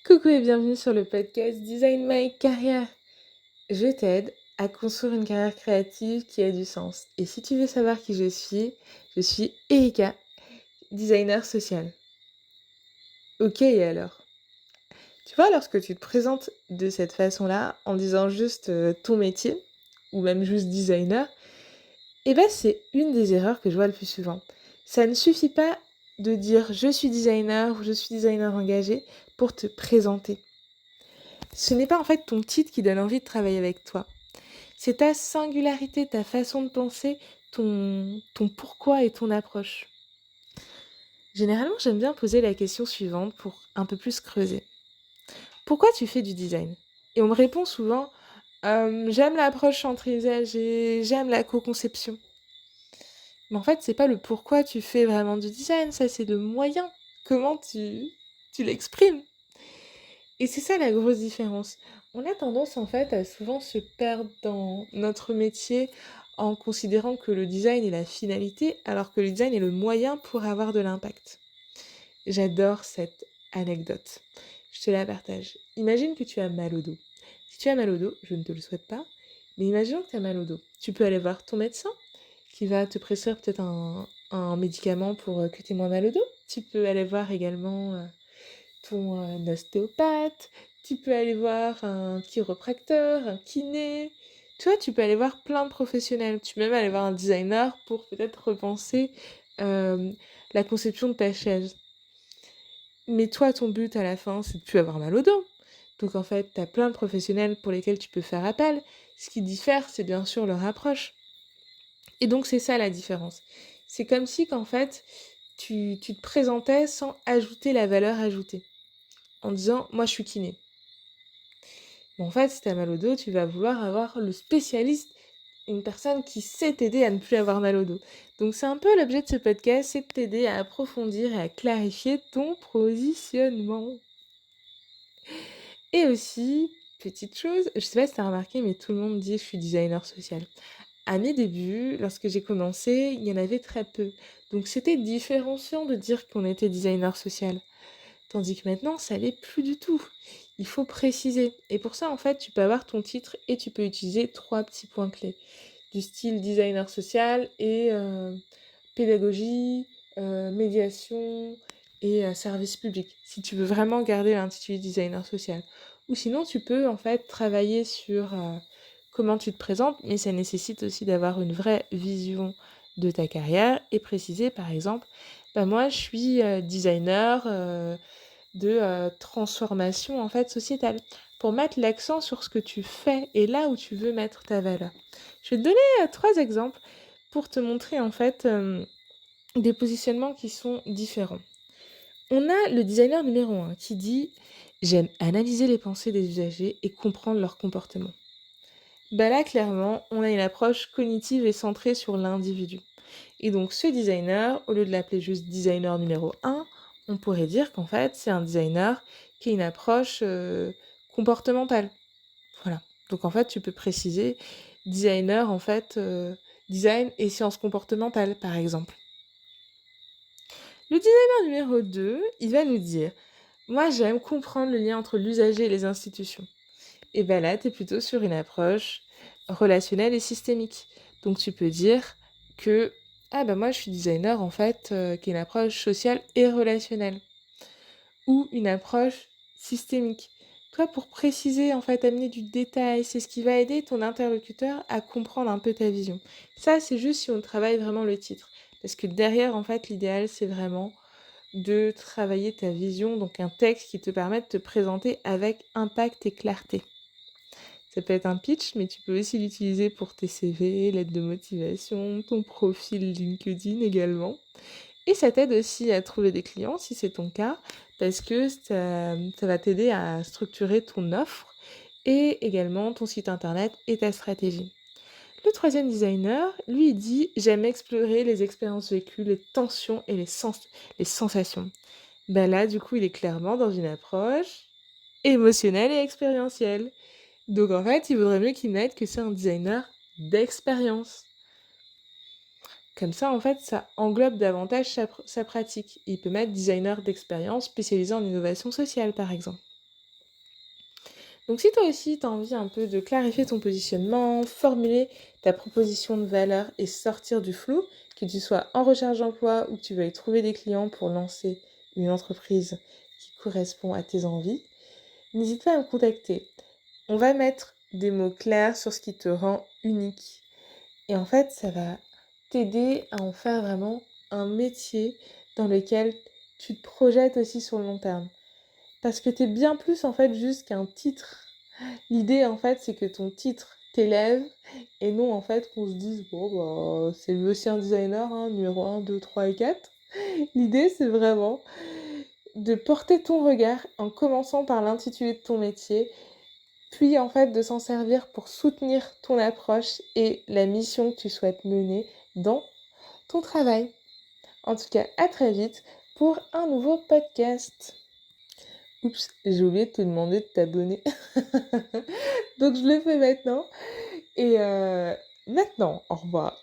Coucou et bienvenue sur le podcast Design My Career. Je t'aide à construire une carrière créative qui a du sens. Et si tu veux savoir qui je suis Erika, designer social. Ok, et alors? Tu vois, lorsque tu te présentes de cette façon-là, en disant juste ton métier, ou même juste designer, eh ben c'est une des erreurs que je vois le plus souvent. Ça ne suffit pas de dire je suis designer ou je suis designer engagé pour te présenter. Ce n'est pas en fait ton titre qui donne envie de travailler avec toi. C'est ta singularité, ta façon de penser, ton pourquoi et ton approche. Généralement, j'aime bien poser la question suivante pour un peu plus creuser. Pourquoi tu fais du design? Et on me répond souvent, j'aime l'approche centrée, j'aime la co-conception. Mais en fait, c'est pas le pourquoi tu fais vraiment du design, ça c'est le moyen. Comment tu l'exprimes? Et c'est ça la grosse différence. On a tendance en fait à souvent se perdre dans notre métier en considérant que le design est la finalité, alors que le design est le moyen pour avoir de l'impact. J'adore cette anecdote. Je te la partage. Imagine que tu as mal au dos. Si tu as mal au dos, je ne te le souhaite pas, mais imaginons que tu as mal au dos. Tu peux aller voir ton médecin qui va te prescrire peut-être un médicament pour que tu aies moins mal au dos. Tu peux aller voir également ton ostéopathe, tu peux aller voir un chiropracteur, un kiné. Tu vois, tu peux aller voir plein de professionnels. Tu peux même aller voir un designer pour peut-être repenser euh, la conception de ta chaise. Mais toi, ton but à la fin, c'est de plus avoir mal au dos. Donc en fait, tu as plein de professionnels pour lesquels tu peux faire appel. Ce qui diffère, c'est bien sûr leur approche. Et donc c'est ça la différence. C'est comme si qu'en fait, tu te présentais sans ajouter la valeur ajoutée. En disant, moi je suis kiné. Mais en fait, si t'as mal au dos, tu vas vouloir avoir le spécialiste, une personne qui sait t'aider à ne plus avoir mal au dos. Donc c'est un peu l'objet de ce podcast, c'est de t'aider à approfondir et à clarifier ton positionnement. Et aussi, petite chose, je sais pas si t'as remarqué, mais tout le monde dit que je suis designer social. À mes débuts, lorsque j'ai commencé, il y en avait très peu. Donc c'était différenciant de dire qu'on était designer social. Tandis que maintenant, ça l'est plus du tout. Il faut préciser. Et pour ça, en fait, tu peux avoir ton titre et tu peux utiliser 3 petits points clés. Du style designer social et pédagogie, médiation et service public. Si tu veux vraiment garder l'intitulé designer social. Ou sinon, tu peux en fait travailler sur comment tu te présentes, mais ça nécessite aussi d'avoir une vraie vision de ta carrière et préciser par exemple, bah moi je suis designer de transformation en fait sociétale pour mettre l'accent sur ce que tu fais et là où tu veux mettre ta valeur. Je vais te donner 3 exemples pour te montrer en fait des positionnements qui sont différents. On a le designer numéro 1 qui dit j'aime analyser les pensées des usagers et comprendre leur comportement. Bah là, clairement, on a une approche cognitive et centrée sur l'individu. Et donc, ce designer, au lieu de l'appeler juste designer numéro 1, on pourrait dire qu'en fait, c'est un designer qui a une approche comportementale. Voilà. Donc, en fait, tu peux préciser designer, en fait, design et sciences comportementales, par exemple. Le designer numéro 2, il va nous dire moi, j'aime comprendre le lien entre l'usager et les institutions. Et bien là, tu es plutôt sur une approche relationnelle et systémique. Donc tu peux dire que, ah ben moi je suis designer en fait, qui est une approche sociale et relationnelle. Ou une approche systémique. Toi, pour préciser, en fait, amener du détail, c'est ce qui va aider ton interlocuteur à comprendre un peu ta vision. Ça, c'est juste si on travaille vraiment le titre. Parce que derrière, en fait, l'idéal, c'est vraiment de travailler ta vision, donc un texte qui te permet de te présenter avec impact et clarté. Ça peut être un pitch, mais tu peux aussi l'utiliser pour tes CV, lettres de motivation, ton profil LinkedIn également. Et ça t'aide aussi à trouver des clients si c'est ton cas, parce que ça va t'aider à structurer ton offre et également ton site internet et ta stratégie. Le troisième designer, lui, il dit j'aime explorer les expériences vécues, les tensions et les sensations. Ben là, du coup, il est clairement dans une approche émotionnelle et expérientielle. Donc en fait, il vaudrait mieux qu'il mette que c'est un designer d'expérience. Comme ça, en fait, ça englobe davantage sa pratique. Il peut mettre designer d'expérience spécialisé en innovation sociale, par exemple. Donc si toi aussi tu as envie un peu de clarifier ton positionnement, formuler ta proposition de valeur et sortir du flou, que tu sois en recherche d'emploi ou que tu veuilles trouver des clients pour lancer une entreprise qui correspond à tes envies, n'hésite pas à me contacter. On va mettre des mots clairs sur ce qui te rend unique. Et en fait, ça va t'aider à en faire vraiment un métier dans lequel tu te projettes aussi sur le long terme. Parce que t'es bien plus en fait juste qu'un titre. L'idée en fait c'est que ton titre t'élève et non en fait qu'on se dise bon bah c'est le un designer hein, numéro 1, 2, 3 et 4. L'idée c'est vraiment de porter ton regard en commençant par l'intitulé de ton métier, puis en fait de s'en servir pour soutenir ton approche et la mission que tu souhaites mener dans ton travail. En tout cas, à très vite pour un nouveau podcast. Oups, j'ai oublié de te demander de t'abonner. Donc je le fais maintenant. Et maintenant, au revoir.